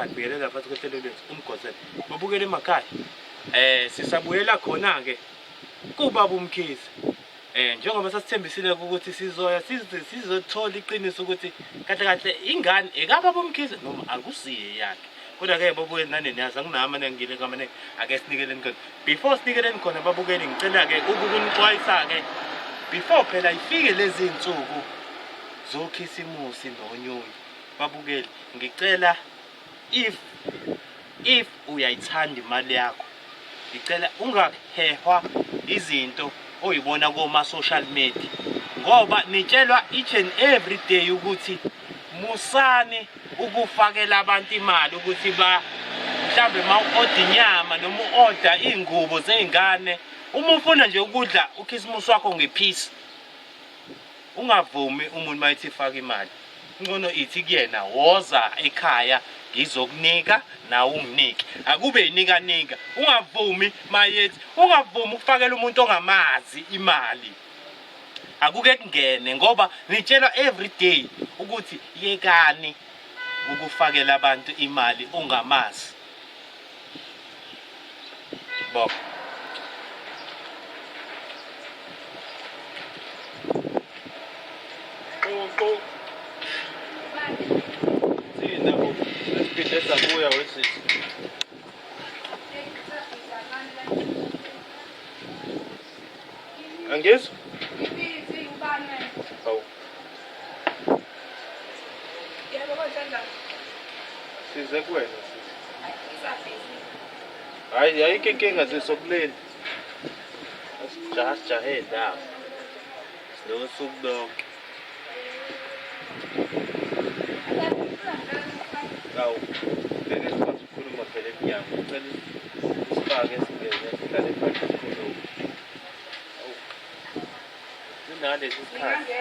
emakhaya bikelela phansi kwehlelo lethu umgozela babukele emakhaya sisabuyela khona ke kubaba uMkhize njengoba sasithembisile ukuthi sizoya sizothola iqiniso ukuthi kahle ingane ekababa uMkhize noma akusiye yakhe kodwa ke babukeli nani niyazi anginama nengile kamane ake sinikeleni khona before sinikeleni khona babukeli ngicela ke ukunixwayisa ke before phela ifike lezi insuku zokhisimusi nonyoni babukeli ngicela if uyayithanda imali yakho ngicela ungahehwa izinto oyibona kuma social media ngoba nitshelwa each and every day ukuthi musane ukufakela abantu imali ukuthi mhlambe ma-order inyama noma u-order ingubo zeingane uma ufuna nje ukudla ukhisimusi wakho ngephisi ungavumi umuntu mayithi faka imali ngono ithi kuyena woza ekhaya ngizokunika nawe unginike akube yinika ungavumi mayethi ungavumi ukufakela umuntu ongamazi imali akuke kungene ngoba nitshelwa every day ukuthi yekani ukufakela abantu imali ongamazi Bob Let's go with Angis? Oh. Size kwena. Hayi inkinga sisokuleni. Asijahe ndawo. Sinosuku lonke. Awu, leli sikhathi ukukhuluma phela eminyango, ucela isifake singene sihlale phansi sikhulume. Awu. Kunalesi sikhathi.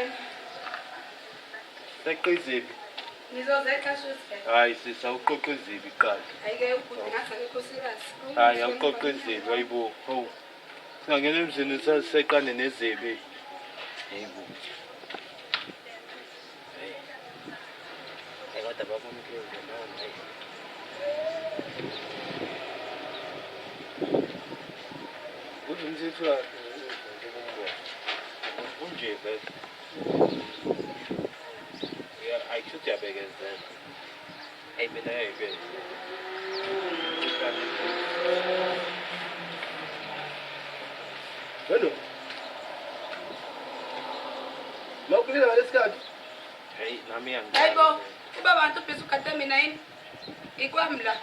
Seqiziphi? Ngizozeqa shuthi. Hayi sisawuqoqiziphi iqala. Ayike ukuthi ngathi akekho serious. Hayi awuqoqiziphi hayibo. Hawu. Singangena emzini seqane nezibi. Hayibo. Kodwa baba uMkhize noma uzimthithwa ngombono unje bese ayishuthi yabekezela ayibena yayibena Hello Mawukulila lesikhathi hey nami yangi Hayibo kuba abantu bese ukade mina yini ikwami la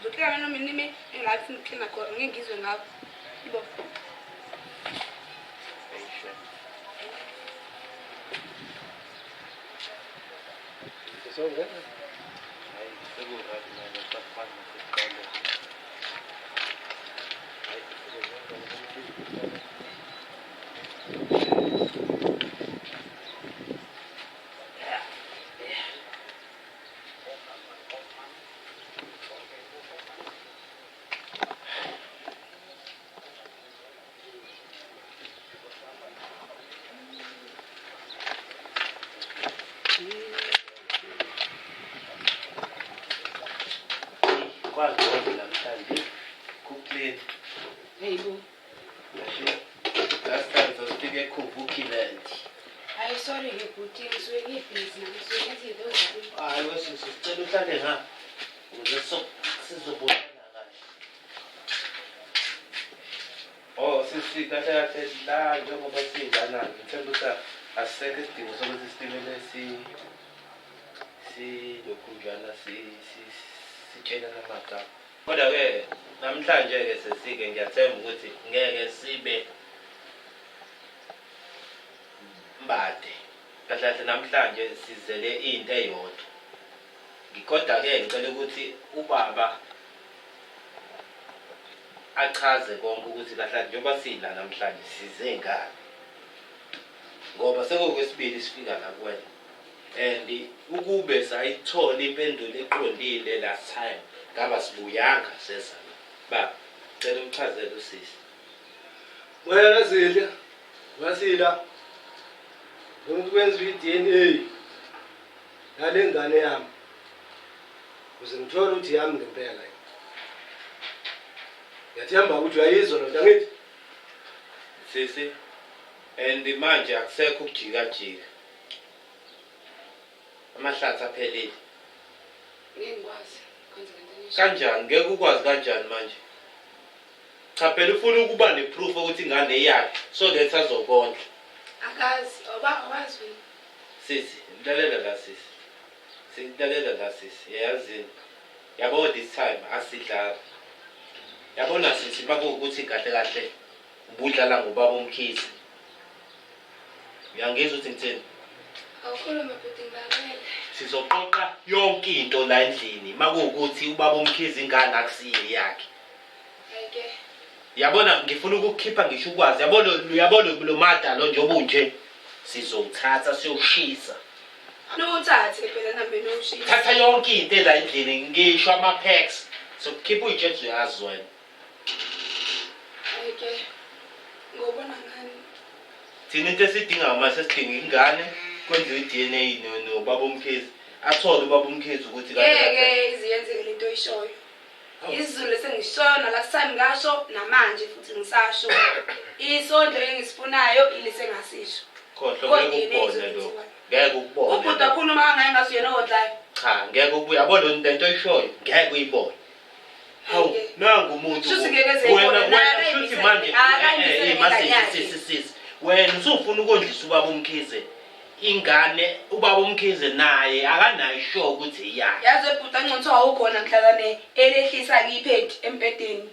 zokuhlala noma nimi engafuni ukuhlala khona ngingizwe ngabo yibo Sonke hayi sekuradi mina safana siqale hayi kwazi namhlanje kuclean Hayibo last time sosifike eKhuvukhiland hayi sorry ngibuthi ngisuke ngibhizi ngisuke ngizinto zami hayi wesisi sicela uhlale ngapha ukuze sizobonana kahle oh sisi kahle la njengoba singana ngithemba ukuthi asisekho isidingo sokuthi sitimele lokhunjana sitshela namagama kodwa ke namhlanje ke sesike ngiyathemba ukuthi ngeke sibe mbade kahle namhlanje sizele into eyodwa ngikoda ke ngicela ukuthi ubaba achaze konke ukuthi kahle njengoba sila namhlanje size ngani ngoba sekukwesibili sifika la kuwena and ukube sayithola impendulo eqondile last time ngaba sibuyanga sesana baba cela umchazele usisi wena zile wasila ukuthi kwenza iDNA nale ngane yami Uze ngithole ukuthi yami ngempela yini. Ngiyathemba ukuthi uyayizwa lo nto angithi. Sisi and manje akusekho ukujika jika. Amahlathi aphelile. Ngingikwazi kwenza into Kanjani ngeke ukwazi kanjani manje? Cha phela ufuna ukuba neproof ukuthi ingane iyakhe so letha azokondla. akazi awazi wena. Sisi lalela la sisi. Silalela la sisi yazini. Yabo this time asidlala. Yabona sisi bakuthi kahle kahle ubudlala ngobaba umkhisi. Uyangizwa ukuthi ngithini? Awukhulume futhi ngilalela. Sizoqoqa yonke into la endlini makuwukuthi ubaba umkhizi ingane akusiye yakhe. Ayike. Yabona ngifuna ukukhipha ngisho ukwazi yabona lo madalo nje obunje sizowuthatha siyoshisa. Nothathe phela nambe noshisa. Thatha yonke into la endlini ngisho ama packs sokukhipha uyijethu yazi wena. Ayike. Ngobona ngani? Thina into esidinga mase sidinga ingane kwenziwe iDNA nobaba umkhizi athole ubaba umkhizi ukuthi Ngeke iziyenzeke lento oyishoyo. Isizulu sengishoyo la time ngasho namanje futhi ngisasho. Isondlo engisifunayo ilise ngasisho. khohlo ngeke ukubone lo. Ngeke ukubone. Ubhuda khuluma kangaka ngasiyena odlayo. Cha ngeke ubuya yabona lento oyishoyo ngeke uyibone. Hawu nangu umuntu wena shuthi manje masisi wena usufuna ukondlisa ubaba umkhize ingane ubaba umkhize naye akanayo isho ukuthi iyakhe. Yazi ebhuda ngcontho awukhona mhlalane elehlisa kiphethi empedeni.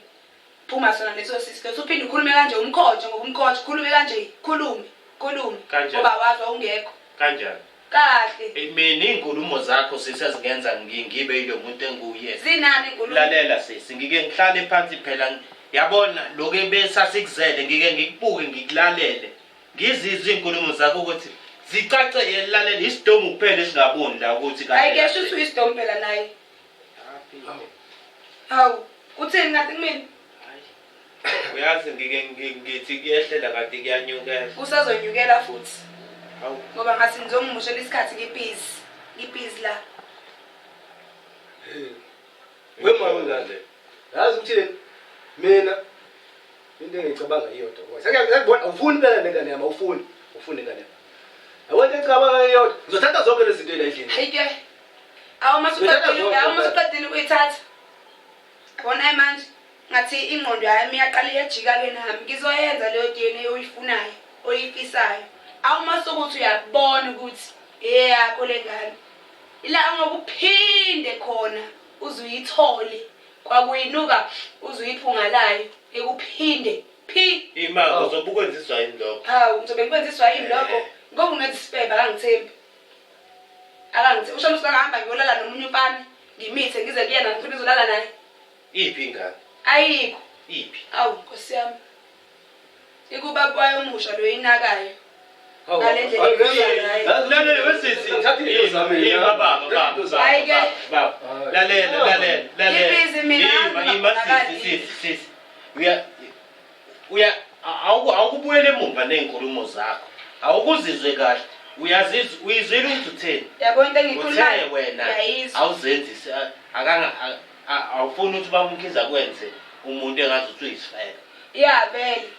Phuma sona leso sisi uphinde ukhulume kanje umkhojo ngoba umkhojo khulume kanje khulume ngoba wazwa ungekho kanjani kahle. Mina inkulumo zakho sisezingenza ngibe yilo muntu enguye. Zinani inkulumo? Lalela sisi ngike ngihlale phansi phela yabona lokho ebesasikuzele ngike ngikubuke ngikulalele ngizizwe inkulumo zakho ukuthi zicace yelalela isidomu kuphela esingaboni la ukuthi kahle. Ayike shuthi uyisidomu phela naye. Hawu uthini ngathi kumina? Uyazi ngike ngithi kuyehlela kanti kuyanyukela. Usazonyukela futhi. Hawu Ngoba ngathi ngizongimushela isikhathi ngibhizi la. Wema wenzale. Yazi ukuthini? Mina into engicabanga iyodwa ngoba ngiyakubona ufuni phela nengane yami ufuni nengane yami. Awona ngicabanga iyodwa ngizothatha zonke lezi zinto la endlini. Ayike. Awumasuqedile ukuyithatha. Bona manje ngathi ingqondo yami iyaqala iyajika ke nami ngizoyenza leyo DNA oyifunayo oyifisayo. Awumasukuthi uyabona ukuthi eyakho lengane. Ila ngokuphinde khona uzuyithole kwakuyinuka uzuyiphungalayo ekuphinde imali uzobukwenziswa yini lokho? Hawu ngizobe ngikwenziswa yini lokho ngoba unethi spare akangithembi. Usho usangahamba ngiyolala nomunye umfana ngimithe ngize kuyena ngifuna izolala naye. Iphi ingane? Ayikho. Iphi? Awu Nkosi yami. Ikuba kwayo umusha lo yinakayo. Lalela wesisi ngithathile into zami baba lalela sisi uya awukubuyele emumva nezinkulumo zakho awukuzizwe kahle uyizwile ukuthi utheni yabona into engikhulumayo wena awuzenzi awufuni ukuthi bamkhiza kwenze umuntu engazi ukuthi uyisifela vele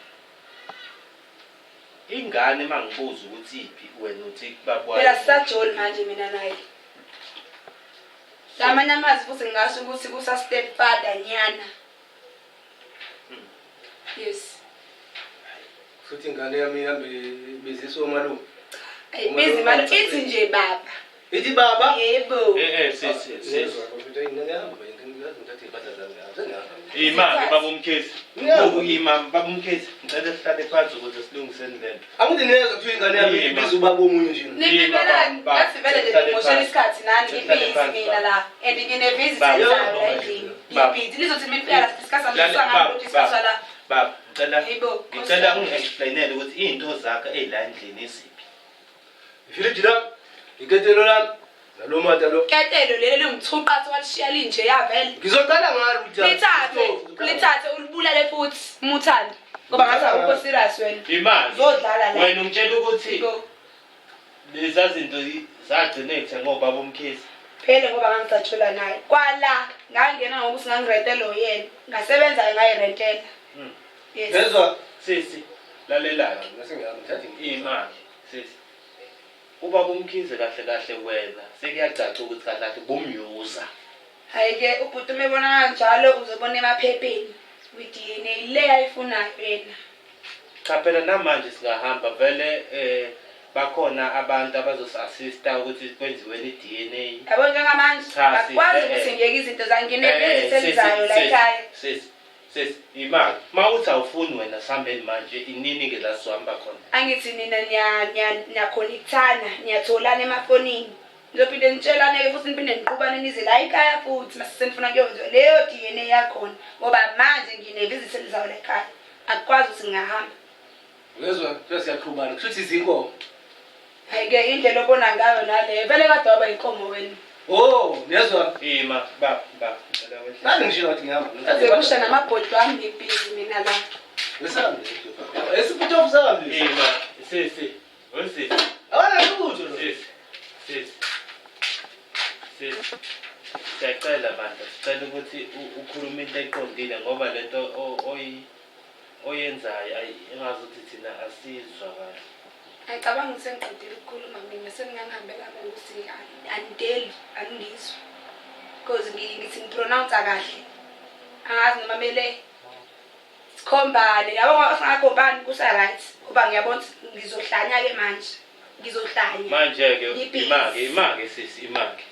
ingane mangibuza ukuthi iphi wena uthi babwayo phela sisajoli manje mina naye lamanye amazi futhi ngasho ukuthi kusa stepfather nyana. Yes futhi ingane yami ihambe biziswa umalume. Ayibizi manje ithi nje baba. Ithi baba? Yebo. Sisi ukuthi ingane yami ngithathe impahla zami. Imali baba umkhizi. Imam baba umkhizi ngicela sihlale phansi ukuze silungiseni lento. Angithi niyeza kuthiwa ingane yami ibiza ubaba omunye nje. Nibelani ngathi vele nje ngimoshela isikhathi nani ngibhizi mina la and ngine visit la endlini. Ngibhizi lizothi mina la discuss ngizosanga ukuthi discuss la. Baba ngicela ungi-explainele ukuthi izinto zakhe ezila endlini isiphi. Ifiliji la iketelo lami nalo mata lo. Ketelo leli lingithuqatha walishiya linje yavele. Ngizoqala ngalo ukuthi lithathe ulibulale futhi umuthanda ngoba ngathi awukho serious wena. Imali uzodlala la. Wena ungitshela ukuthi lezi zinto zagcine ngithe ngobaba umkhizi. phele ngoba ngangisathula naye kwala ngangena ngokuthi ngangirentela oyena ngasebenza ngayirentela yes ngezwa sisi lalelayo ngasengiyami ngithathe imali sisi ubaba umkhize kahle kahle wena sekuyacaca ukuthi kahle kahle bumyuza hayi-ke ubhuti umebona kanjalo uzobona emaphepheni kwi-DNA le ayifunayo yena cha phela namanje singahamba vele bakhona abantu abazosi-assista ukuthi kwenziwe i-DNA yabo njengamanje bakwazi ukuthi ngiyeke izinto zangineziselizayo la ekhaya sis imali ma uthi awufuni wena sihambeni manje inini-ke la sizohamba khona angithi nina niyakhonekthana niyatholana emafonini nizophinde nitshelane-ke futhi niphinde niqubane nize la ekhaya futhi masisenifuna kuyokwenziwa leyo DNA yakhona ngoba manje ngineziselizayo la ekhaya akukwazi ukuthi ngingahamba ngezwa siyaqhubana kushuthi izinkomo hayi-ke indlela obona ngayo naleyo vele kade waba yinkomo wena ngezwa ima ba nani ngishilo wathi ngihamba aze kusha namabhodi wami ngibhizi mina la wesambe esiputho ofusami ima sisi wesisi awanalutho sisi siyacela bandla sicela ukuthi ukhulume into eqondile ngoba lento oyenzayo engazuthi thina asizwa kahle ngicabanga ukuthi sengiqedile ukukhuluma mina sengingangihambela ukuthi anideli angizwa because ngithi ngipronounce kahle angazi noma mele sikhombane yabo singakhombani kusa-right ngoba ngiyabona ukuthi ngizohlanya-ke manje ngizohlanya manje-ke imake sisi imake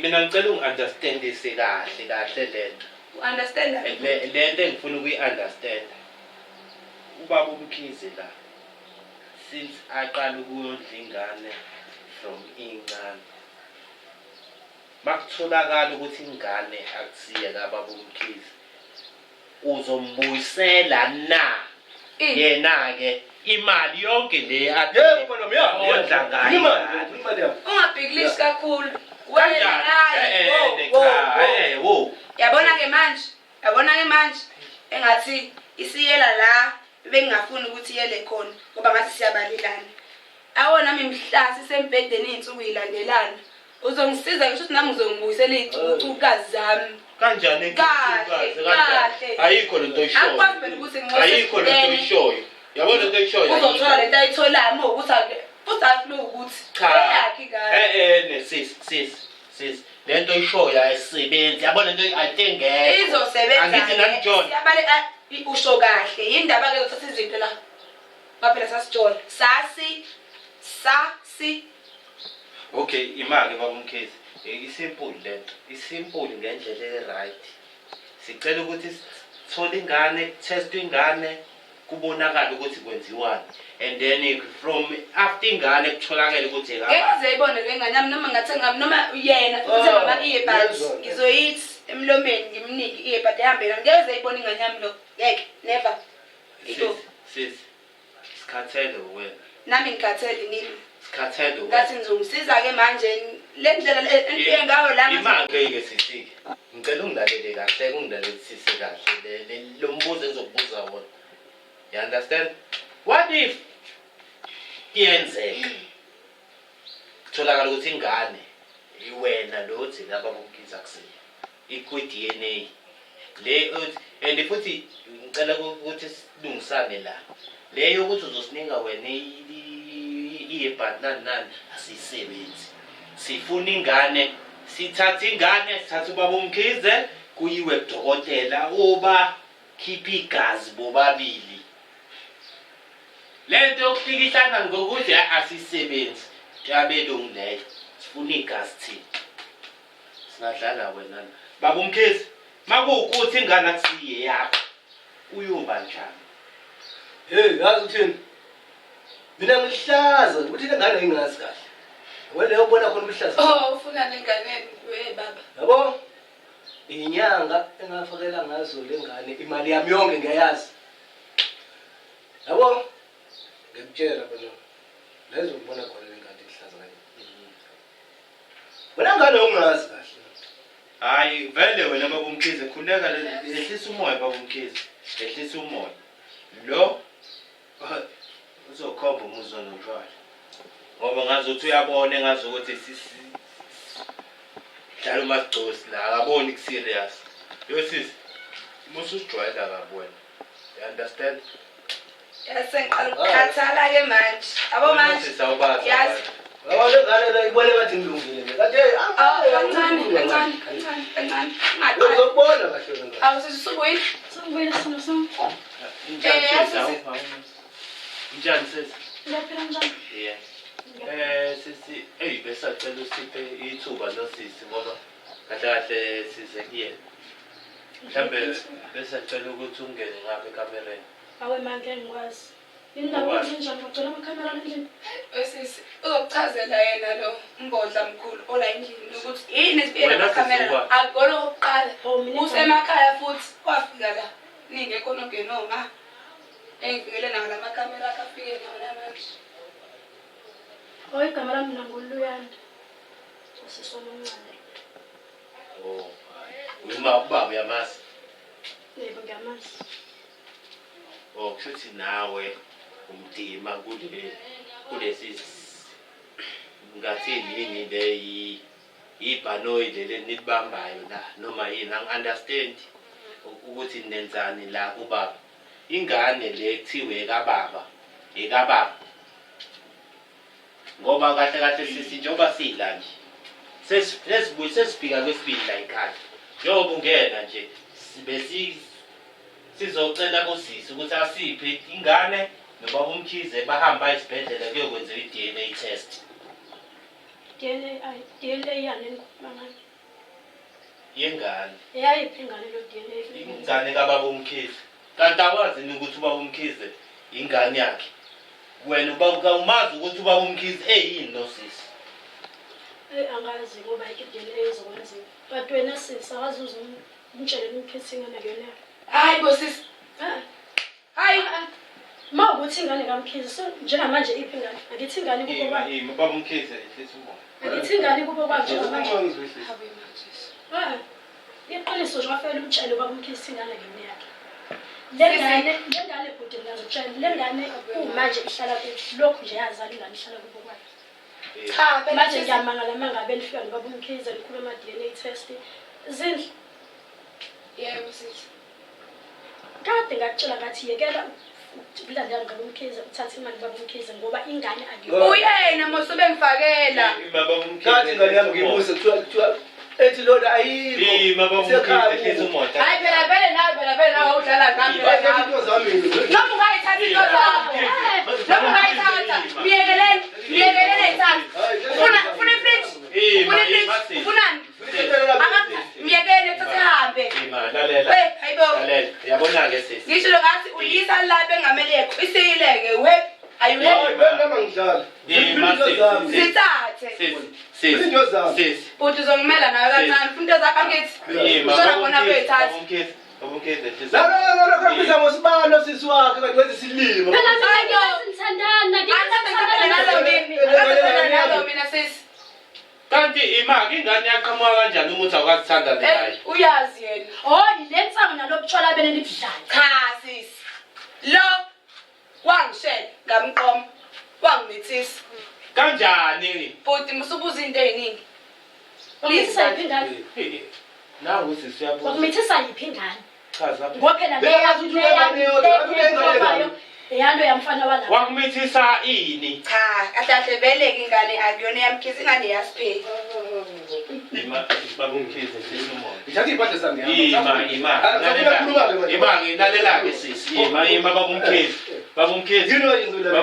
mina ngicela ungi-understandise kahle lento u-understanda lento engifuna ukuyi-understanda ubaba umkhize la since aqala ukuyondla ingane from incane makutholakala ukuthi ingane akusiye kababa umkhize uzombuyisela na yena-ke imali yonke le ondla ngayo ungabhikilishi kakhulu yabona-ke manje engathi isiyela la bengingafuni ukuthi iyele khona ngoba ngathi siyabalelana awo nami mhla sisembhedeni iy'nsuku yilandelana uzongisiza ngisho ukuthi nami ngizongibuyisela iy'cucukazi zami kanjani kahle ayikho lento oyishoyo akwazi phela ukuthi ayikho lento oyishoyo yabona lento oyishoyo uzothola lento ayitholayo uma ukuthi futhi afuna ukuthi eyakhi kahle sis lento oyishoyo ayisebenzi yabona lento ayitengeke izosebenza angithi nani John usho kahle yindaba-ke zothatha izinto la ngaphela sasijona sasi okay imake baba umkhize isimple lento isimple ngendlela e-right sicela ukuthi sithole ingane test ingane kubonakala ukuthi kwenziwani and then from after ingane kutholakala ukuthi ngezeyibone le ngane yami noma ngathenga noma yena futhi ngama earbuds ngizoyithi emlomeni ngimnike earbud ehambela ngezeyibona ingane yami lo ngeke never sis sikhathele wena nami ngikhathele nini sikhathele wena ngathi ngizongisiza-ke manje le ndlela engiye ngayo la imake-ke sisike ngicela ungilalele kahle ungilalelisise kahle lo mbuzo engizokubuza wona you understand what if iyenzeka kutholakala ukuthi ingane iwena lo othi laba bomkhize akusiyo ikwi-DNA le and futhi ngicela ukuthi silungisane la leyo ukuthi uzosinika wena i-earbud nani asiyisebenzi sifuna ingane sithatha ingane sithatha ubaba umkhize kuyiwe kudokotela oba khipha igazi bobabili lento yokuhlikihana ngokuthi asisebenzi yabelungu leyo sifuna igazi thina singadlala wena baba umkhize makuwukuthi ingane akusiye yakho uyoba njani yazi uthini mina ngihlaza ukuthi le ngane ayingazi kahle wena ubona khona ubuhlaza ufuna nengane baba yabo inyanga engafakela ngazo le ngane imali yami yonke ngiyayazi yabo ngikutshela bona lezo ngibona khona le ngane ihlaza kanje wena ngane ungazi kahle hayi vele wena baba umkhize khuleka ehlisa umoya baba umkhize ehlisa umoya lo uzokhomba umuzwa notshwala ngoba ngazuthi uyabona engazi ukuthi dlala umasigcosi la akaboni ku serious yosisi musujwayela kabi wena you understand yasengiqala ukukhathala ke manje abo manje yazi Awale ngane la ibone ngathi ngilungile kade kancane uzobona kahle ngane awusisubuyile sino som. njani sesi Ngiyaphila njani? yeah sisi besacela usiphe ithuba nosisi ngoba kahle size kuyena mhlambe besacela ukuthi ungene ngapha ekamereni Awe manje ngikwazi. Indawo enjani ngicela amakhamera endlini. Sisi uzokuchazela yena lo mbodla mkhulu ola endlini ukuthi yini esibiyela amakhamera akugolo kokuqala usemakhaya futhi wafika la ningekho nogenoma engifikele nawo la makamera akafike nawo namanje Igama lami mina nguLuyanda. Sisona omncane. oh uma ubaba uyamazi Yebo ngiyamazi. oh kushuthi nawe umdima kulesi ngathini yini le ibhanoyi leli nibambayo la noma yini understand ukuthi nenzani la kubaba ingane le kuthiwe ekababa ngoba kahle sisi njengoba sila nje sesifika kwesibili la ekhaya njengoba ungena nje sizocela kusisi ukuthi asiphe ingane nobaba uMkhize bahamba esibhedlela kuyokwenza i-DNA test DNA yani ngomangani. yengane Eyayiphi ingane lo DNA? ingane kababa uMkhize kanti awazi ukuthi ubaba uMkhize ingane yakhe wena umazi ukuthi ubaba uMkhize eyini nosisi Angazi ngoba i-DNA izokwenziwa. But wena sisi awazi uzumtshela uMkhize ingane kuyona. hayi bosisi hayi Ma ukuthi ingane kaMkhize so njengamanje iphi ingane? Akithi ingane kubo kwabo. ubaba uMkhize ehlisa umoya Akithi ingane kubo kwabo njengamanje. habe manje Iqiniso nje wafela umtshele ubaba uMkhize ingane kuyona yakhe. Lengane bhuti ngiyazitshela lengane manje ihlala kuthi lokhu nje yazali ingane ihlala kubo kwabo. cha Manje ngiyamangala mangabe lifika nobaba uMkhize likhuluma DNA test. Zindlu yebo sisi kade ngakutshela ngathi yekela ukulandela ngabo uMkhize uthatha imali baba uMkhize ngoba ingane akiyo. uyena mosobe ngifakela baba uMkhize kathi ngane yami ngibuze kuthiwa ethi lona ayikho baba uMkhize ehlisa umoya hayi phela nawe udlala ngami into zami noma ungayithatha into zakho noma ungayithatha miyekelele ithatha ufuna ifridge ufunani miyekele thathe hambe lalela hayibo yabona-ke sisi ngisho ngathi uyisa lapha engameleko isiyileke we ayiwe bengama ngidlala sithathe sisi futhi uzongimela nawe kancane ufuna into zakho angithi usona khona kuyithatha la biza ngosibalo sisi wakhe kanti wenza isilimo Phela mina ngiyazithandana nazo mina sisi kanti imaki ingane yaqhamuka kanjani ukuthi awukazithanda naye uyazi yena le nsango nalobutshwala bene libudlala. cha sisi lo wangishela ngamqoma wangimithisa kanjani futhi musubuza into eziningi Wakumithisa yiphi ingane? nawe sisi uyabuza Wakumithisa yiphi ingane? chaza Ngoba phela eyando yamfana wala. wakumithisa ini cha kahle vele ingane akuyona yamkhiza ingane yasipheli baba uMkhize ehlisa umoya ngithatha iy'mpahla zami ngilalela-ke sisi baba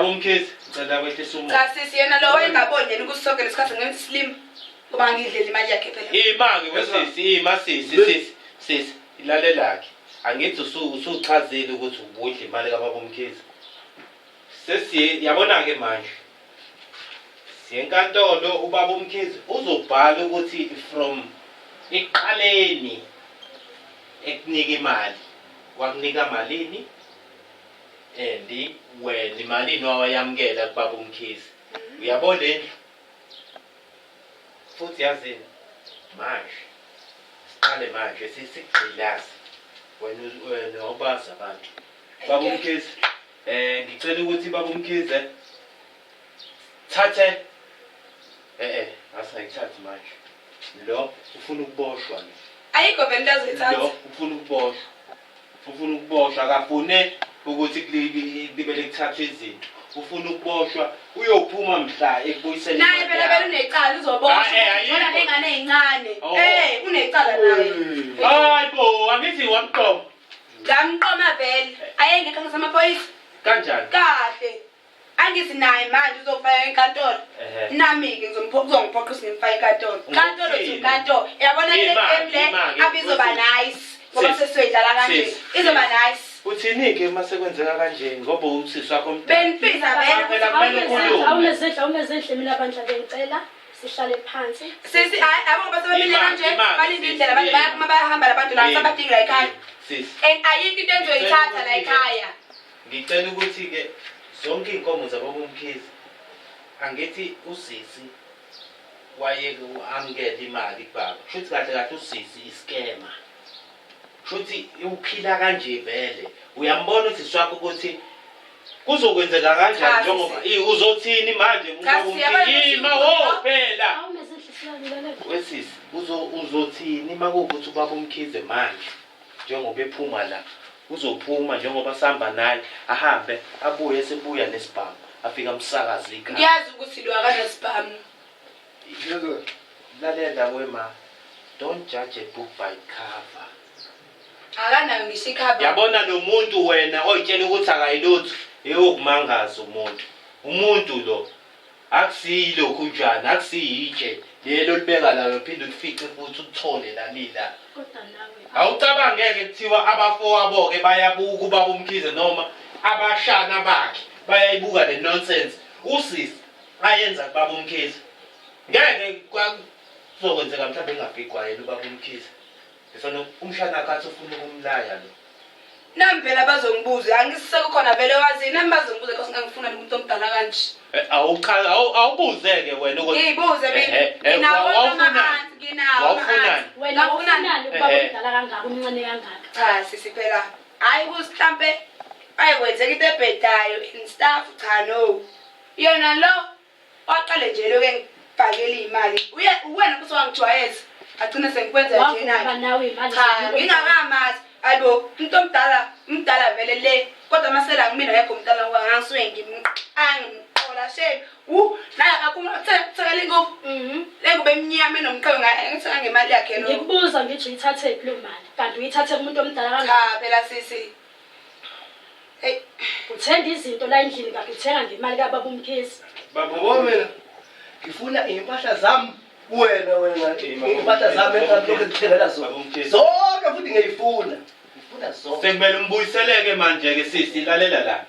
uMkhize cela kwehlisa umoya cha sisi yena lo wayengaboni yena ukuthi sonke lesikhathi ngenza islim ngoba ngidlela imali yakhe phela sisi ilalelakhe angithi usuchazile ukuthi ubudla imali kababa uMkhize yabona-ke manje siyenkantolo ubaba uMkhize uzobhala ukuthi from ekuqaleni ekunika imali wakunika malini and wena imalini wawayamukela kubaba uMkhize uyabona endlu futhi yazini manje siqale manje sisigqilazi wena obazi abantu baba uMkhize ngicela ukuthi baba uMkhize thathe Asayithathi manje. Lo ufuna ukuboshwa lo. Ayikho vele into azoyithatha. Lo ufuna ukuboshwa. Ufuna ukuboshwa akafune ukuthi libele kuthatha izinto. Ufuna ukuboshwa uyophuma mhla ekubuyiseni. Naye phela vele unecala uzoboshwa. Wona nengane ezincane. Unecala naye. Hayibo, angithi wamqoma. Ngamqoma vele. Ayengekho ngasamaphoyisa. Kanjani? Kahle. Angithi naye manje uzofaka enkantolo. Nami-ke uzongiphoqa ngimfaka enkantolo. Kantolo to kantolo. Yabona le game le abizoba nice. Ngoba sesizoyidlala kanje. Izoba nice. Uthini-ke uma sekwenzeka kanje ngoba usisi wakho mdala? Benifisa vele. Awunezinhle mina bandla bengicela sihlale phansi. Sisi yabo ngoba sebemile kanje balinde indlela abantu bayakuma bayahamba labantu la sabadinga ekhaya. Sisi. And ayikho into enjoyithatha la ekhaya. Ngicela ukuthi-ke zonke iy'nkomo zababomkhizi angithi usisi wayeke amukele imali kubaba. Shuthi kahle kahle usisi iskema. Shuthi uphila kanje vele. Uyambona ukuthi swakho ukuthi kuzokwenzeka kanjani njengoba uzothini manje uma phela. Awunezinhle silalele. Wesisi uzothini makuwukuthi ubaba umkhize manje njengoba ephuma la. Uzophuma njengoba sihamba naye ahambe abuye esebuya nesibhamu afika umsakazi ekhaya. Ngiyazi ukuthi lo akanesibhamu. Lalela wema, don't judge a book by cover. Akanayo ngisho ikhaba. Yabona lo muntu wena oyitshela ukuthi akayilutho eyokumangaza umuntu. Umuntu lo akusiyilo kunjani, akusiyitshe lelo libeka layo phinde ulifice futhi uthole lalila. Kodwa nawe Awucabangeke kuthiwa abafowabo-ke bayabuka ubaba umkhize noma abashana bakhe bayayibuka le nonsense. Usisi ayenza kubaba umkhize. Ngeke kuzokwenzeka mhlawumbe engabhikwa yena ubaba umkhize. Ngifuna umshana wakhe ufuna ukumlaya lo. Nami phela bazongibuza angisiseke khona vele wazini nami bazongibuza because ngangifuna umuntu omdala kanje. Awubuzeke wena ukuthi Ngiyibuze mina. Nginawo amanzi nginawo. wena ufunani ukuba umdala kangaka umncane kangaka? Cha sisi phela hayi kusihlambe bayekwenzeka into ebhedayo and stuff cha no. Yona lo waqale nje lo ke ngibhakela imali. Wena futhi wangijwayeza. Agcina sengikwenza nje Wavuka naye. nawe imali. Cha ngingakamazi. Ayibo umuntu umdala vele le kodwa masela kumina yakho umdala ngangisuke ngimqola shame naye akakhuluma thekele ngoku lengobe emnyama enomqhelo ngithenga ngemali yakhe lo. Ngikubuza ngithi uyithathe kuphi lo mali? Kanti uyithathe kumuntu omdala kangaka? Cha phela sisi hey Uthenga izinto la endlini kanti uthenga ngemali kababa umkhizi. Babo mina ngifuna impahla zami wena impahla zami engakho ngithengela zona. Zonke futhi ngiyifuna. Ngifuna zonke. Sekumele umbuyiseleke manje-ke sisi lalela la.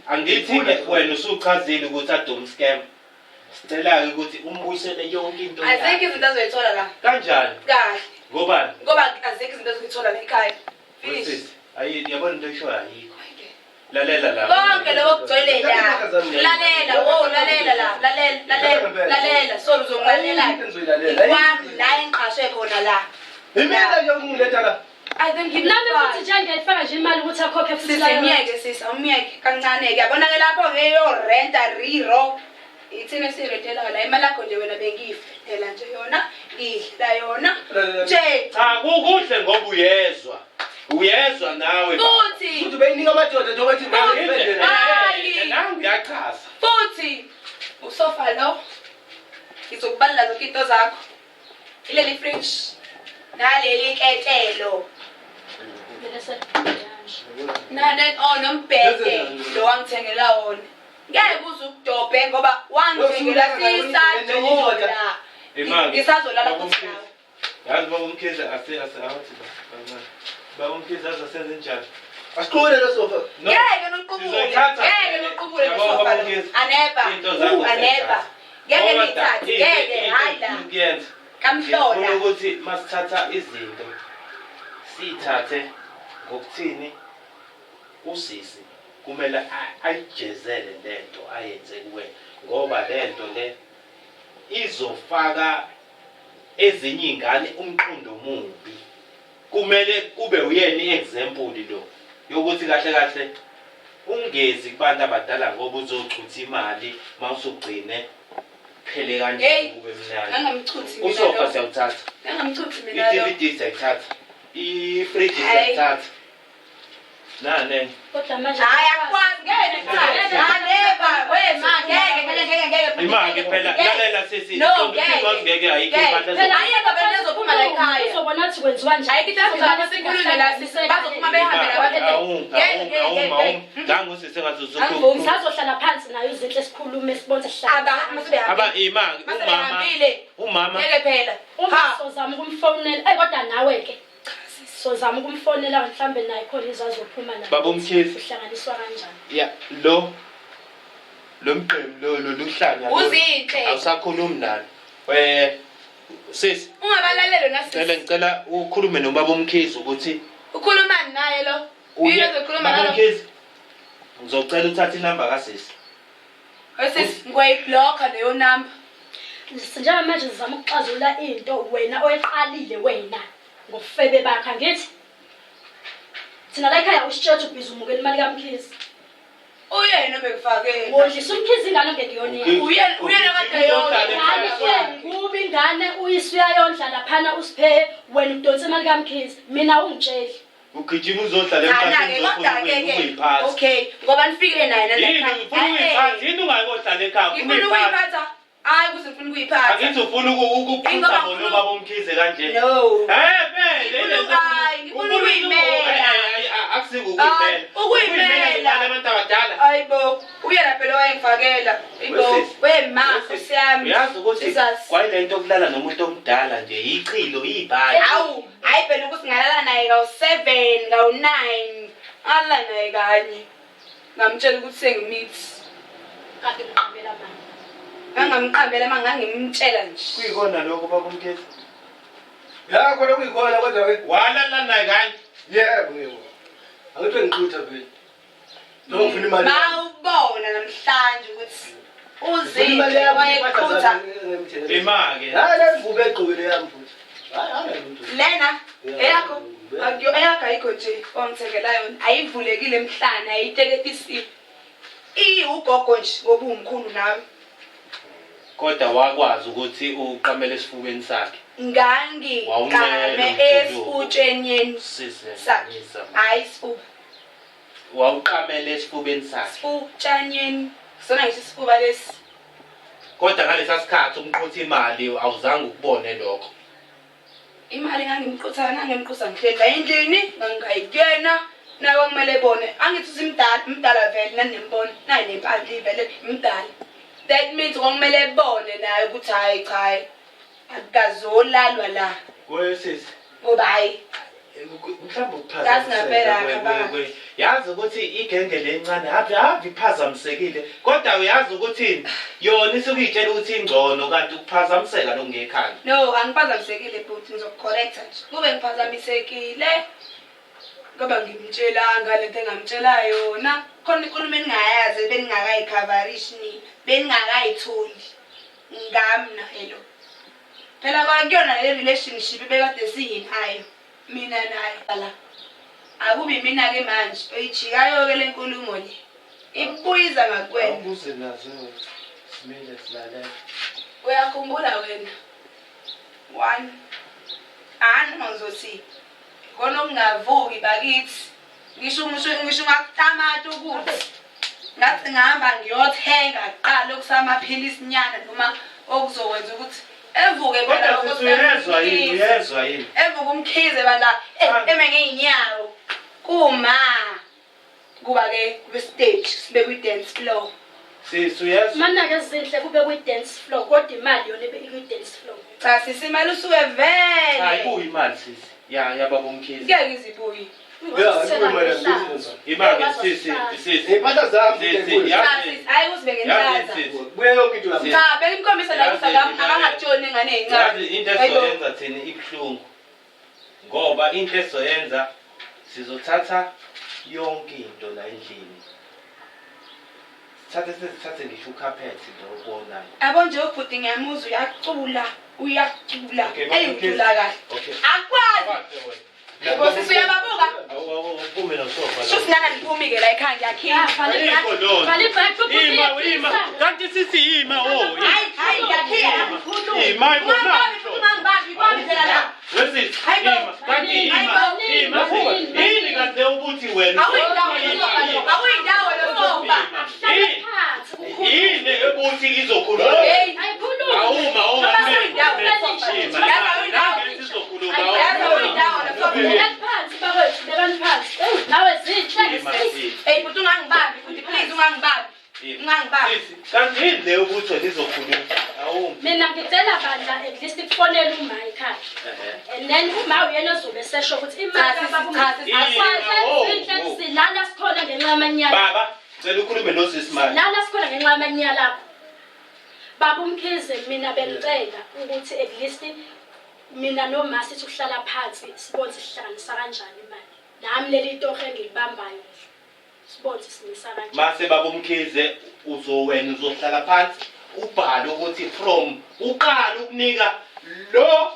Angithi-ke wena usuchazile ukuthi adome scam. Sicela-ke ukuthi umbuyisele yonke into yakhe. azikho izinto azoyithola la. Kanjani? Kahle. Ngobani? Ngoba azikho izinto azoyithola la ekhaya. Finish. Sisi, yabona into eshoyo ayikho. Lalela la. Konke lokho kugcwele la. Lalela lalela la. Lalela sorry uzongilalela. Kwami la engiqashwe khona la. Imina nje ungiletha la. I think Nami futhi nje ngiyifaka nje imali ukuthi akhokhe futhi la. Sisiyeke sisi awumiyeke kancane ke yabona ke lapho ngeyo renta riro ithina sirentela la imali yakho nje wena bengifela nje yona idla yona nje Cha kukuhle ngoba uyezwa nawe futhi Futhi beyinika amadoda njengoba ethi ngiyibendele. nawe uyachaza. futhi usofa lo izokubalula zonke into zakho ileli fridge naleli ketelo nane nombhede lo wangithengela wona ngeke uze ukudobhe ngoba wangithengela sisadola ngisazolala futhi nawe. Yazi baba umkhize awathi baba umkhize azenze njani? Asiqhubele lo sofa. Ngeke noqubule lo sofa lo. Aneva ngeke ngithathe ngeke hayi la Ngiyenza. kamhlola ukuthi masithatha izinto sithathe ngokuthini usisi kumele ayijezele lento ayenze kuwe ngoba lento le izofaka ezinye izingane umqondo omubi. Kumele kube uyena iexample lo yokuthi kahle kahle ungezi kubantu abadala ngoba uzochutha imali mawusugcine phele kanje Hey, kube mnandi. Ngangamchuthi mina. Usofa siyawuthatha. Ngangamchuthi mina lo. I-DVD siyayithatha. I-fridge siyayithatha. Nane. Kodwa manje Hayi akwazi ngeke cha. Never. Wema ngeke. Imake phela lalela sisi. No, ngeke ayikho impahla. Phela ayeke vele ezophuma la ekhaya. uzobona ukuthi kwenziwa njani. Ayikho izaba sikhulume la bazophuma behambe la Nangu sisi ngathi Ngisazohlala phansi nayo izinhle sikhulume sibone sihlala. aba imake umama ngeke phela. Uma sozama ukumfonela, kodwa nawe ke. Sozama ukumfonela mhlambe naye khona izazophuma naye. Baba Mkhize. Uhlanganiswa kanjani? ya lo mqembu lo luhlanya Uzinhle. awusakhulumi nani sisi Ungabalalelo nasisi. ngicela ukhulume noBaba Mkhize ukuthi Ukhuluma naye lo. Yini ozokhuluma Baba nalo? Mkhize ngizocela uthathe inamba kaSisi. Sisi ngiyibhlokha leyo number. Njengoba manje sizama ukuxazulula into wena oyeqalile wena ngofebe bakhe ngithi thina la ekhaya usitshethe ubhizi umukela imali kaMkhize. Uyena obekufakela. Wodlisa uMkhize ingane ngediyoni. Uyena kade Hayi kuba ingane uyisuya yondla laphana usiphe wena udonsa imali kaMkhize. Mina ungitsheli. Ugijima uzodlala emphakathini uzofuna Okay, ngoba nifikile naye nala ekhaya. Yini ungayikodlala ekhaya Ngifuna ukuyiphatha. Hayi kuze ngifuna ukuyiphatha. Akithi ufuna ukuqhutha bona uBaba Mkhize kanje. No. Ngifuna ukuyimela. Akusikukuyiphela. Ukuyimela abantu abadala. Hayibo, uyena phela wayengifakela. Ibo, wema usiyami. Uyazi ukuthi kwayilento okulala nomuntu omdala nje ichilo ibhali. Awu, hayi phela ukuthi ngalala naye ka7, ka9. Ala naye kanye. Ngamtshela ukuthi sengimithi. Kade ngiqhubela manje. Ngangamqambela mangangimtshela nje. Kuyikona lokho Baba Mkhize. Ya khona kuyikhona kodwa ke. Walala naye kanje. Yebo. Angithi ngixutha phela. Noma ufuna imali. Bawubona namhlanje ukuthi uzinhle wayeqhutha. Imake. Hayi lemvume egqokile yami futhi. Hayi lutho. Lena eyakho akuyo eyakho ayikho nje ongithengela yona ayivulekile emhlanje ayiteketisiwe. Ugogo nje ngoba umkhulu nawe. Kodwa wakwazi ukuthi uqamele esifubeni sakhe. Ngangiqame esifutsheni sakhe. Hayi sifuba. Wawuqamele esifubeni sakhe. Sifutshanyeni. Sona ngisho isifuba lesi. Kodwa ngalesa sikhathi umqhutha imali awuzange ukubone lokho. Imali ngangimqutha ngihleli endlini ngangayikena nawe kumele ebone. Angithi usimdala vele nanembona nayi nempandla ivele imdala. That means kumele ebone naye ukuthi hayi cha akazolalwa la. Wesisi. Ngoba hayi mhlawumbe ukuphazamiseka yazi ukuthi igenge lencane ave iphazamisekile kodwa uyazi ukuthi yona isukuyitshela ukuthi ingcono kanti ukuphazamiseka lokungekhaya. No, angiphazamisekile but ngizocorrecta nje. Kube ngiphazamisekile ngoba ngimtshelanga lento engamtshela yona. Khona inkulumo engingayazi beningakayicoverish nini. Beningakayitholi. Ngamna hello. Phela kwakuyona le relationship bekade siyinayo. Mina naye la. Akubi mina ke manje oyijikayo ke lenkulumo le. Ibuyiza ngakwena. Awubuze nazo simile silalela. Uyakhumbula wena? 1 Angizothi khona ungavuki bakithi. Ngisho ngakutamata ukuthi. Ngathi ngihamba ngiyothenga kuqala okusamaphilisi nyana noma okuzokwenza ukuthi evuke phela uyezwa yini evuke uMkhize banda emengeinyawo kuma kuba ke kube stage sibe kwi dance floor siyezwa Mana ke zinhle kube kwi dance floor kodwa imali yona ibe kwi dance floor. cha sisimali usuke vele hayi kuyimali sisi ya baba uMkhize ngeke izibuyi imali sisi Impahla zami hayi usibeke nhlaza buye yonke into yami. cha bekimkhombisa la ukuthi akangatshoni engane yazi encane into esoyenza thina ibhlungu ngoba into esoyenza sizothatha yonke into la endlini sithathe ngisho ukhaphethi lo ubonayo abo nje ubhuti ngiyamuzwa uyacula eyicula kahle akwazi yebo sisi uyababuka awuphume nosofa shuthi nana niphumike la ekhaya ngiyakhipha Vale back ima kanti sisi ima hayi Ima ibona. Ungangibambi ibambi phela la. Wesithi Hayibo. ima kanti ima yini kanti ubuthi wena Awuyindawo lesofa. Awuyindawo lesofa. yini ebuthi izokhuluma Hey. Ayikhulumi. awuma Awuyindawo lesofa. Yaza awuyindawo. izokhuluma Yaza awuyindawo lesofa. Beka phansi bakwethu, bekani phansi. Nawe zinhle. Hey, but ungangibambi futhi please ungangibambi. Ungangibambi. kanti yini le ubuthi wena izokhuluma awuma Mina ngicela bandla at least kufonele uma ekhaya. And then uma uyena ozobe sesho ukuthi imali zinhle silala sikhona ngenxa yamanyala. baba cela ukhulume nosisi manje Lala sikhona ngenxa yamanyala lapho. Baba Mkhize mina bengicela ukuthi at least mina noma sithi ukuhlala phansi sibone sihlanganisa kanjani imali. Nami leli tohe engilibambayo. Sibone sinisa kanjani. mase baba Mkhize uzowena uzohlala phansi ubhale ukuthi from uqala ukunika lo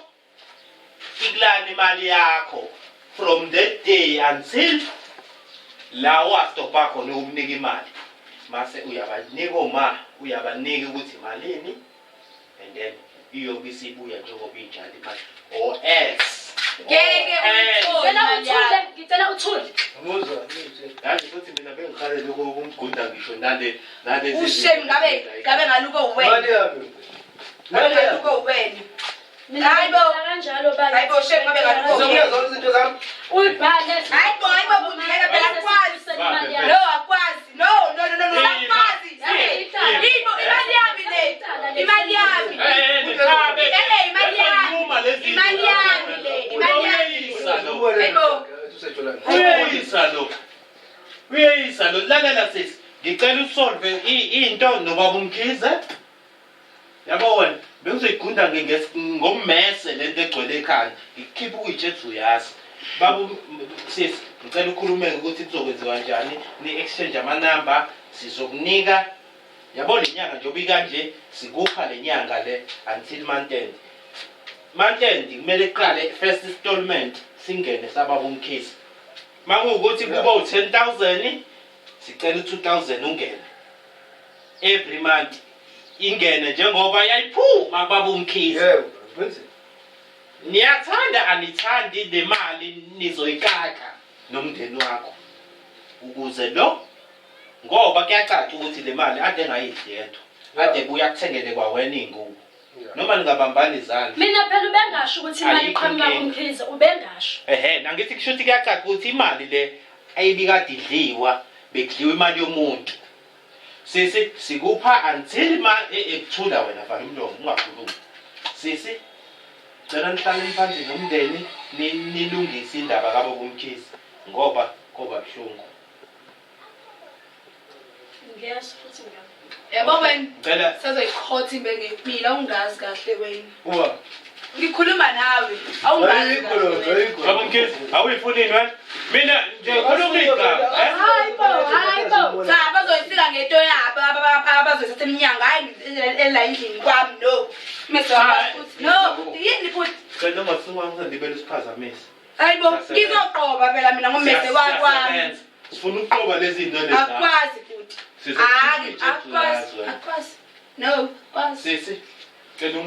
ikulana imali yakho from that day until la wastopa khona ukunika imali mase uyabanika oma uyabanika ukuthi malini and then iyobe isibuya njengoba injalo imali or else Ngeke Ngicela uthule. Ngizwa. yazi futhi mina bengikhalele ukumgunda ngisho nale ushame ngabe ngaluko uwena. Mali yami. Mali yami. Ngaluko uwena. Mina kanjalo bani. Hayibo shame ngabe ngaluko uwena. Uzokwenza izinto zami. Uyibhale. Hayibo budleka phela akwazi. No akwazi. No akwazi. Yimo imali yami le. Imali yami. Imali yami. Imali yami le. Imali yami. Hayibo. uyeyisa lo lalela sisi ngicela usolve into nobaba Mkhize yabo wena bengizoyigunda ngommese lento egcwele ekhaya ngikhipha ukuyitshethu uyazi baba sisi ngicela ukhulume ukuthi kuzokwenziwa kanjani ni exchange amanamba sizokunika yabo lenyanga njengoba ikanje sikupha lenyanga le until month end kumele iqale first installment singene sababa Mkhize makuwukuthi kuba u10,000 sicela u2000 ungene every month ingene njengoba yayiphuma baba Mkhize Yebo, wenze. niyathanda anithandi le mali nizoyikaka nomndeni wakho ukuze lo ngoba kuyacaca ukuthi le mali ade engayidli yedwa ade buya kuthengele kwawena ingubo noma ningabambani izandla Mina phela ubengasho ukuthi imali iqhamuka kuMkhize ubengasho. nangithi kusho ukuthi kuyacaca ukuthi imali le ayibikade idliwa bekudliwa imali yomuntu sisi sikupha until ekuthula wena vala umlomo ungakhulumi sisi cela nihlale niphansi nomndeni nilungise indaba kabo kuMkhize ngoba buhlungu Ngiyasho futhi ngiyabona. Yabo wena. cela Sazoyikhotha imbe ngempila ungazi kahle wena. Uwa. Ngikhuluma nawe. Awungazi kahle. baba Mkhize awuyifunini wena mina nje khuluma igama Hayibo. Cha bazoyisika ngento yabo abazoyithatha eminyanga hayi ela endlini kwami no. Mase futhi no. Yini futhi? cela ungasunga ngizandibele isiphazamisi Hayibo ngizoqoba phela mina ngomese kwami. sifuna ukuqoba lezi zinto lezi Akwazi futhi. Hayi akwazi. No, kwazi. sisi cela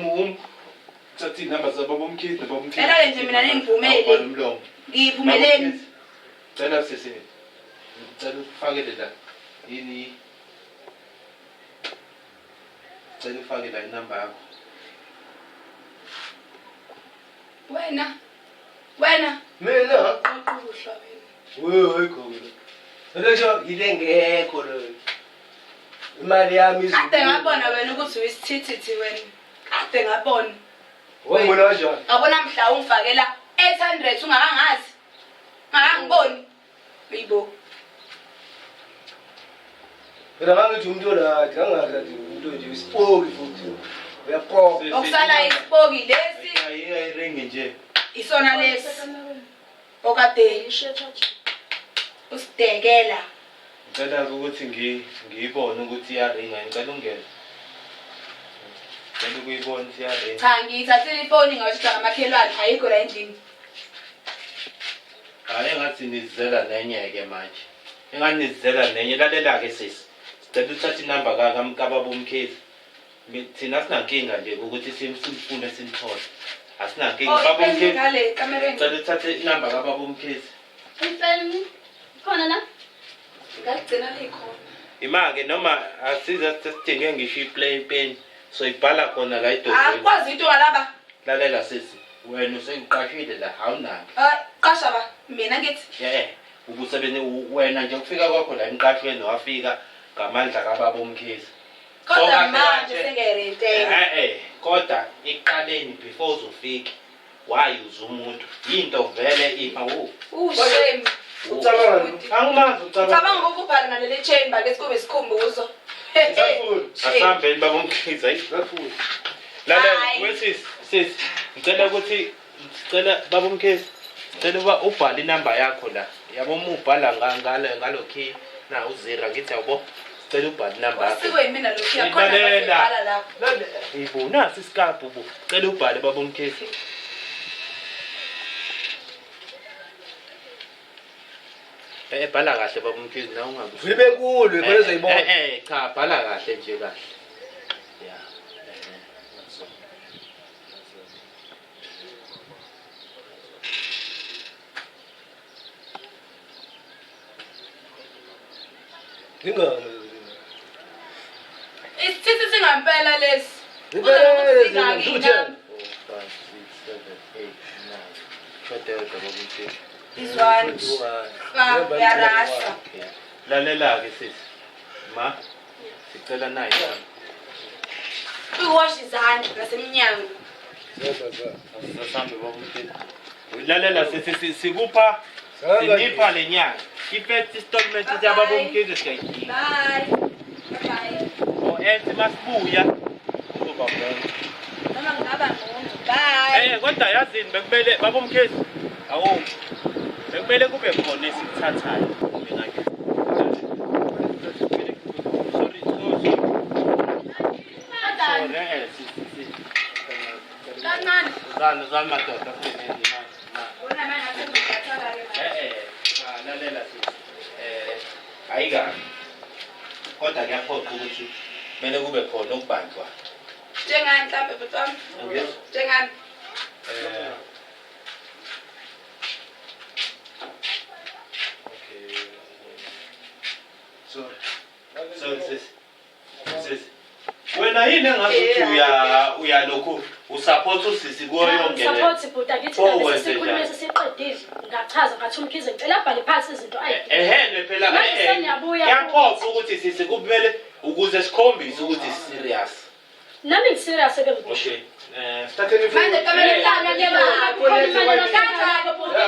thatha inamba zababa Mkhize nobaba Mkhize Phela nje mina nengivumeli. umlomo Ngivumeleni. cela sisi cela ufakele la yini cela ufake la inamba yakho Wena. Mina. Uqhubusha wena. Wewe khona. Elesho ilengekho lo. Imali yami Kade ngabona wena ukuthi uyisithithi wena. Kade ngabona. Wongona kanjani? Ngabona mhla ungifakela 800 ungakangazi. Ngangiboni. Yibo. Mina ngangithi umuntu olathi ngangathi umuntu nje isipoki futhi. Uyapoka. Okusala isipoki lesi ayiringi nje isona lesi. Okade usidekela. ngicela ukuthi ngiyibone ukuthi iyaringa ngicela ungene ngicela ukuyibona ukuthi iyaringa Cha ngiyithathile ifoni ngawushisa ngamakhelwane ayikho la endlini. hayi engathi nizizela nenye ke manje engani nizizela nenye lalela ke sisi sicela uthatha inamba kababa Mkhize thina sinankinga nje ukuthi simfune simthole. Asinankinga Oh, baba ipeni Mkhize. ngale kamereni. Cela uthathe inamba kababa Mkhize. Ipeni khona la. Ngagcina likhona. Ima-ke noma asiza sidinge ngisho iplay pen so ibhala khona la idodweni. Akwazi into walaba. Lalela sisi wena usengiqashile la awunaki. Qasha ba mina ngithi. Ubusebenze wena nje ukufika kwakho la emqashweni wafika ngamandla kababa Mkhize. Kodwa manje sengiyarentela. Kodwa iqaleni before uzofika wayuza umuntu into vele ima Shame. angimazi Ucabanga ukubhala naleli chain ba lesikube isikhumbuzo. asihambeni baba Mkhize Ngafuni. lalela wesisi ngicela ukuthi baba Mkhize ngicela uba ubhale inamba yakho la yabo ubhala ngalo key na uzira ngithi yabo ngicela ubhale inamba yakho Sikwe mina lokhu yakhona basibhala lapho. ibona sisikaphu bu ngicela ubhale baba Mkhize bhala kahle baba Mkhize na ungabe Vile benkulu khona ezoyibona. cha bhala kahle nje kahle ya Ngingami. Isithi singampela lesi. lalela ke sisi ma sicela nayi Uwash izandla lasemnyango. sasambe babumkhize lalela sisi sikupha sinipha lenyanga i-first installment yababa Mkhize siyayidinga Bye. Bye. o masibuya kuzoba ngcono Noma ngaba ngcono. Bye. kodwa yazini bekumele baba Mkhize awu bekumele kube khona esikuthathayo ngakho sorry uzani madoda Bona manje ngiyathola ke. lalela ayikahle kodwa kuyaphoqa ukuthi kumele kube khona ukubanjwa Njengani mhlawumbe butwami? Njengani? sorry sis wena yini engazuthi uyalokhu usupport usisi kuyo yonke le Support buda ngithi la sikhulume sesiqedile ngachaza ngathi uMkhize ngicela abhale phansi izinto ehene phela kuyaphoqa ukuthi sisi kumele ukuze sikhombise ukuthi serious nami ngiserious sebengikusho okay starting Manje kamele lana leba. Kanjani?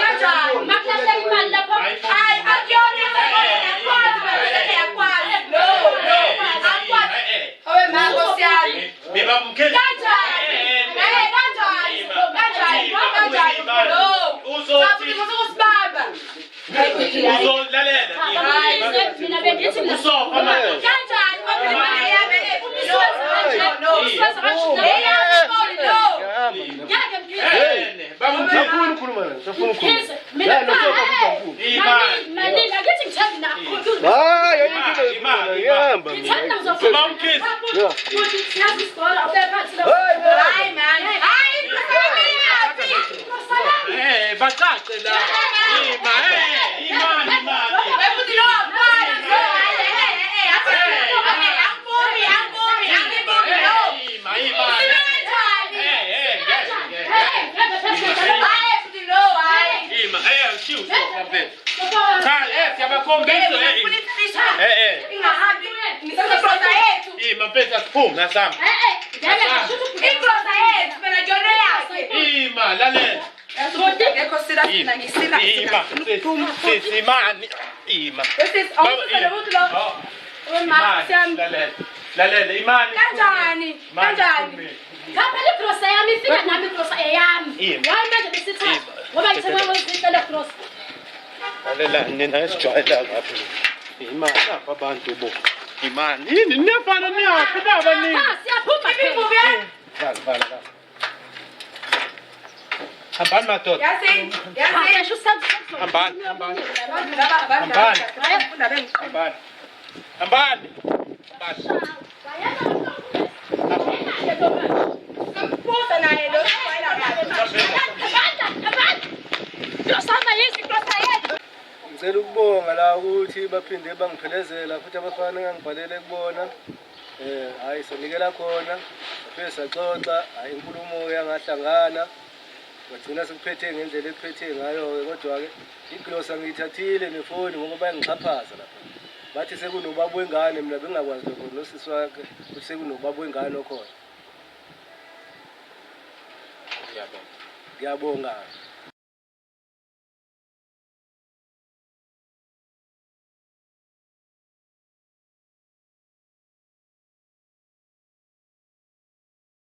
Kanjani? maklahle imali lapho Hayi akuyona yakwazi bese yakwazi. No. Akwazi. Owe mako siyani. beba Mkhize Kanjani? Kanjani? Kanjani? Kanjani? No. uzothi Uzokusibamba. uzolalela mina bengithi mina usofa manje Kanjani? Ngoba yabe no ngeke Mkhize baba Mkhize Safuna ukukhuluma naye. Safuna ukukhuluma. Mkhize mina mani ngakithi ngithanda nakhulu Hayi, ayikho ngiyahamba ngithanda mina. ngizofuna Baba Mkhize. ukuthi siyazi isikole ubephathi lo Hayi man. Hayi bacace la imani Befuthi lo mfana lo. mapesa siphuma nasami ima lalela imani ima lalela imani Kanjani? Kanjani? ngaphela igrosa yami ifika nami igrosa eyami why manje besithatha ngoba ngithe wezicela grosa lalela nina esijwayela ngapha imani lapha abantu bo imani yini niyafana niyaphi naba nini siyaphuma vala hambani madoda Yasin, Yasin. hambani hambani hambani hambani Buza naye lo Ngicela ukubonga la ukuthi baphinde bangiphelezela futhi abafana engangibhalele kubona. Hayi sonikela khona. Bese saxoxa, hayi inkulumo yangahlangana. Bagcina sekuphethe ngendlela ekuphethe ngayo kodwa ke iglosa ngiyithathile nefoni ngoba bayangixhaphaza lapha. Bathi sekunobaba wengane mina bengakwazi lokho nosisi wakhe ukuthi sekunobaba wengane okhona. Ngiyabonga.